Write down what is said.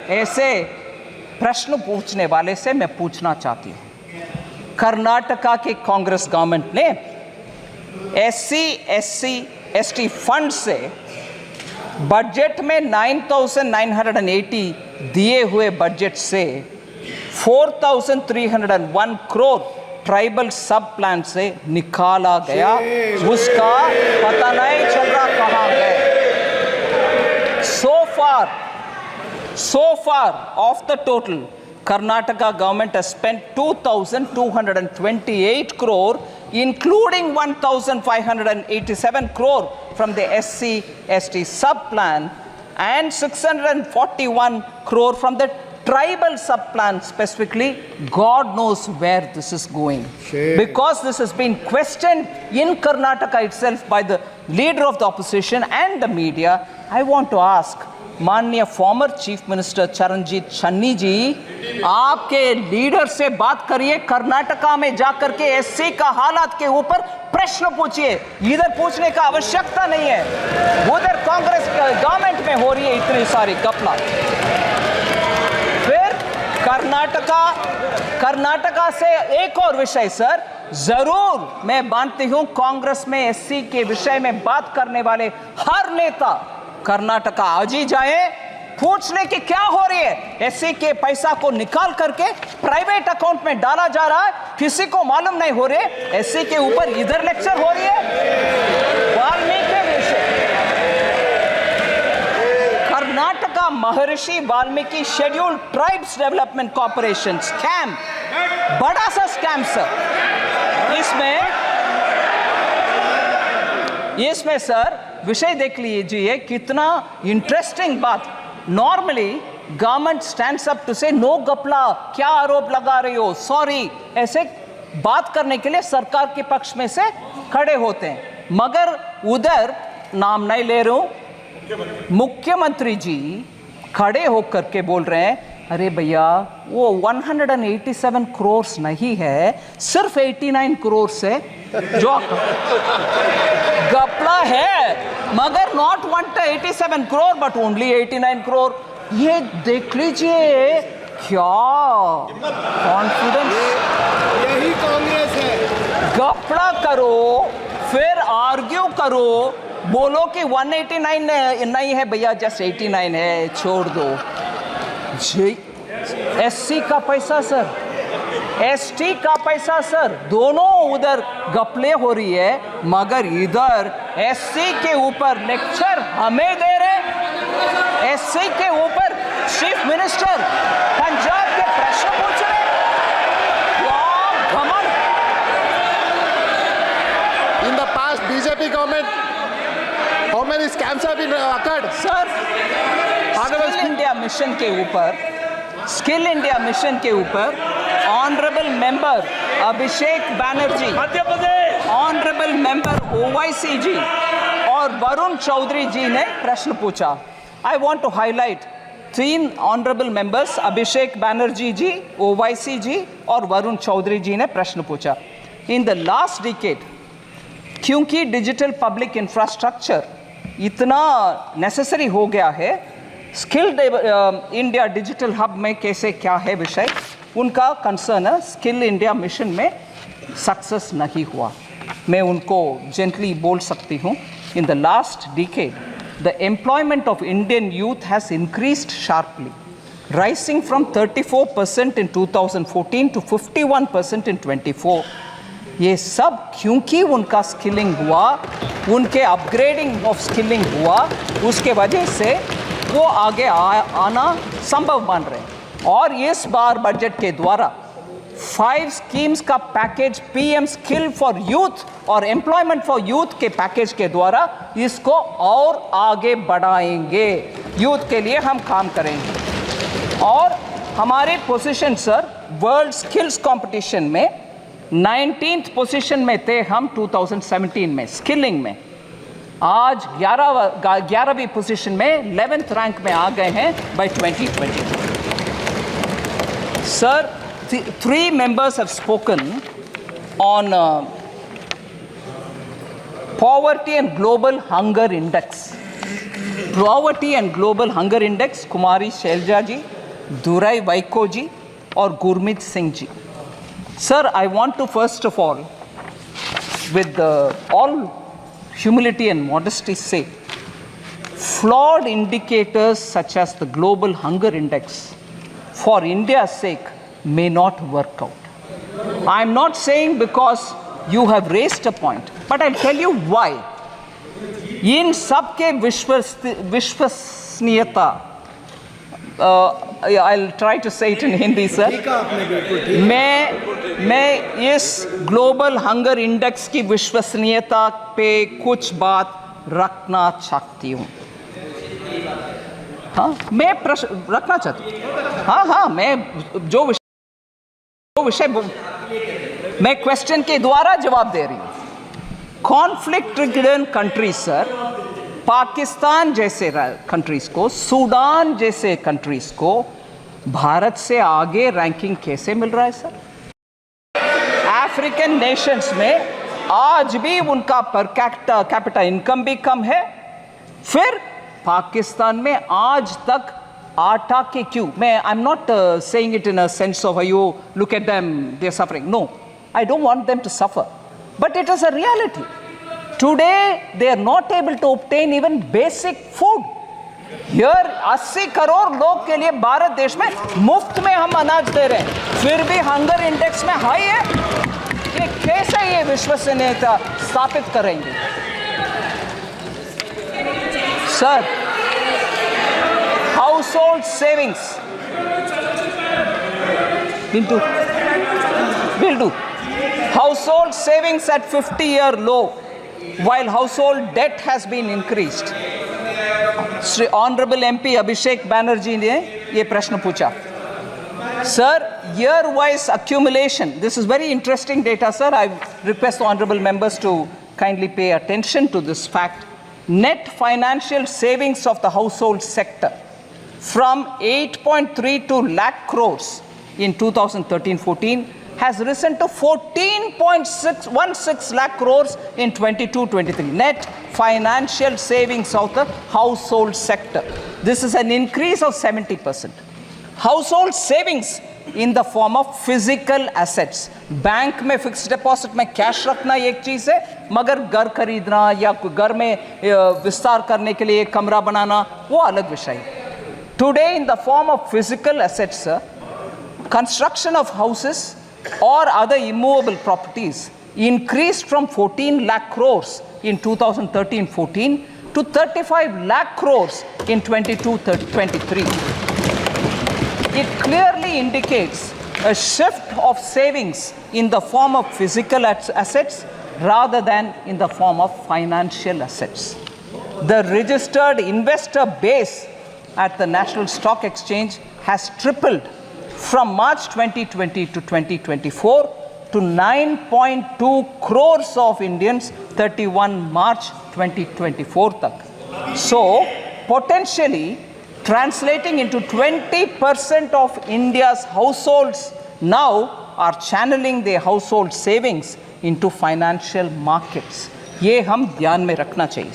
ऐसे प्रश्न पूछने वाले से मैं पूछना चाहती हूँ, कर्नाटका की कांग्रेस गवर्नमेंट ने SC, SC, ST फंड से बजट में 9,980 दिए हुए बजट से 4,301 करोड़ ट्राइबल सब प्लान से निकाला गया, उसका पता नहीं चल रहा कहाँ गए। So far of the total, Karnataka government has spent 2,228 crore, including 1,587 crore from the SC, ST sub-plan and 641 crore from the tribal sub-plan specifically. God knows where this is going. Because this has been questioned in Karnataka itself by the leader of the opposition and the media. I want to ask माननीय former chief minister Charanjit Channi ji, आपके leader से बात करिए, कर्नाटका में जाकर के SC का हालात के ऊपर प्रश्न पूछिए। इधर पूछने का आवश्यकता नहीं है, उधर कांग्रेस गवर्नमेंट में हो रही है इतनी सारी घपला। फिर कर्नाटका से एक और विषय सर, जरूर मैं मानती हूं कांग्रेस में SC के विषय में बात करने वाले हर नेता कर्नाटका आज ही जाए, पूछ ले कि क्या हो रही है। SC के पैसा को निकाल करके प्राइवेट अकाउंट में डाला जा रहा है, किसी को मालूम नहीं हो रहे। SC के ऊपर इधर लेक्चर हो रही है। वाल्मीकि विषय, कर्नाटका महर्षि Valmiki scheduled tribes development corporation scam, बड़ा सा स्कैम सर। इसमें सर विषय देख लीजिए, कितना इंटरेस्टिंग बात। Normally government stands up to say no गपला, क्या आरोप लगा रही हो, सॉरी, ऐसे बात करने के लिए सरकार के पक्ष में से खड़े होते हैं। मगर उधर नाम नहीं ले रहा हूं, मुख्यमंत्री जी खड़े होकर के बोल रहे हैं, अरे भैया वो 187 करोड़ नहीं है, सिर्फ 89 करोड़ से जो गपला है, मगर not 187 crore but only 89 crore. ये देख लीजिए क्या कॉन्फिडेंस, यही कांग्रेस है। गपला करो फिर आर्ग्यू करो, बोलो कि 189 नहीं है भैया, जस्ट 89 है, छोड़ दो। SC का पैसा सर, ST का पैसा सर, दोनों उधर गपले हो रही है, मगर इधर SC के ऊपर लेक्चर हमें दे रहे। SC के ऊपर चीफ मिनिस्टर पंजाब के प्रश्न पूछ रहे। In the past BJP government, how many scams have been occurred? Sir, skill India mission के ऊपर honourable member Abhishek Banerjee, Madhya Pradesh honourable member OIC ji और वरुण चौधरी जी ने प्रश्न पूछा। I want to highlight 3 honourable members, Abhishek Banerjee ji, OIC ji और वरुण चौधरी जी ने प्रश्न पूछा। इन द लास्ट डिकेड, क्योंकि डिजिटल पब्लिक इंफ्रास्ट्रक्चर इतना नेसेसरी हो गया है, स्किल्ड इंडिया डिजिटल हब में कैसे क्या है विषय, उनका कंसर्न है स्किल इंडिया मिशन में सक्सेस नहीं हुआ। मैं उनको जेंटली बोल सकती हूँ, in the last decade the employment of Indian youth has increased sharply, rising from 34% in 2014 to 51% in 24। ये सब क्योंकि उनका स्किलिंग हुआ, उनके अपग्रेडिंग ऑफ स्किलिंग हुआ, उसके वजह से वो आगे आना संभव मान रहे हैं। और इस बार बजट के द्वारा 5 स्कीम्स का package PM skill for youth और एम्प्लॉयमेंट फॉर यूथ के पैकेज के द्वारा इसको और आगे बढ़ाएंगे। यूथ के लिए हम काम करेंगे। और हमारे position sir world skills competition में 19th पोजीशन में थे हम 2017 में स्किलिंग में, आज 11वीं पोजीशन में 11th रैंक में आ गए हैं bye 2020। Sir, 3 members have spoken on poverty and global hunger index. Poverty and global hunger index, Kumari Shelja ji Durai Vaiko ji or Gurmeet Singh ji. Sir, I want to first of all, with all humility and modesty say, flawed indicators such as the global hunger index for India's sake may not work out. I am not saying because you have raised a point, but I'll tell you why. In सबके विश्वसनीयता, I'll try to say it in Hindi, sir. मैं इस global hunger index की विश्वसनीयता पे कुछ बात रखना चाहती हूँ. हाँ, मैं प्रश्न रखना चाहती हूँ. हाँ, मैं जो विषय मैं क्वेश्चन के द्वारा जवाब दे रही हूँ. Conflict ridden countries sir, Pakistan जैसे कंट्रीज को, सूडान जैसे कंट्रीज को भारत से आगे रैंकिंग कैसे मिल रहा है सर? अफ्रीकन नेशंस में आज भी उनका पर कैपिटा इनकम भी कम है. फिर पाकिस्तान में आज तक आटा के क्यों, मैं I am not saying it in a sense of you look at them they are suffering, no, I don't want them to suffer, but it is a reality. Today they are not able to obtain even basic food. Here 80 crore लोग के लिए भारत देश में मुफ्त में हम अनाज दे रहे हैं, फिर भी हंगर इंडेक्स में हाई है. ये कैसे ये विश्वसनीयता स्थापित करेंगे? Sir, household savings will do. Household savings at 50-year low, while household debt has been increased. Sri Honorable MP Abhishek Banerjee ने ये प्रश्न पूछा. Sir, year-wise accumulation. This is very interesting data, sir. I request the honorable members to kindly pay attention to this fact. Net financial savings of the household sector from 8.32 lakh crores in 2013-14 has risen to 14.616 lakh crores in 22-23. Net financial savings of the household sector. This is an increase of 70%. Household savings in the form of physical assets. Bank में fixed deposit में cash रखना एक चीज है, मगर घर खरीदना या घर में विस्तार करने के लिए कमरा बनाना वो अलग विषय है. Today in the form of physical assets, sir, construction of houses or other immovable properties increased from 14 lakh crores in 2013-14 to 35 lakh crores in 22-23. It clearly indicates a shift of savings in the form of physical assets rather than in the form of financial assets. The registered investor base at the National Stock Exchange has tripled from March 2020 to 2024 to 9.2 crores of Indians 31 March 2024 tak. So potentially translating into 20% of India's households now are channeling their household savings into financial markets. ये हम ध्यान में रखना चाहिए.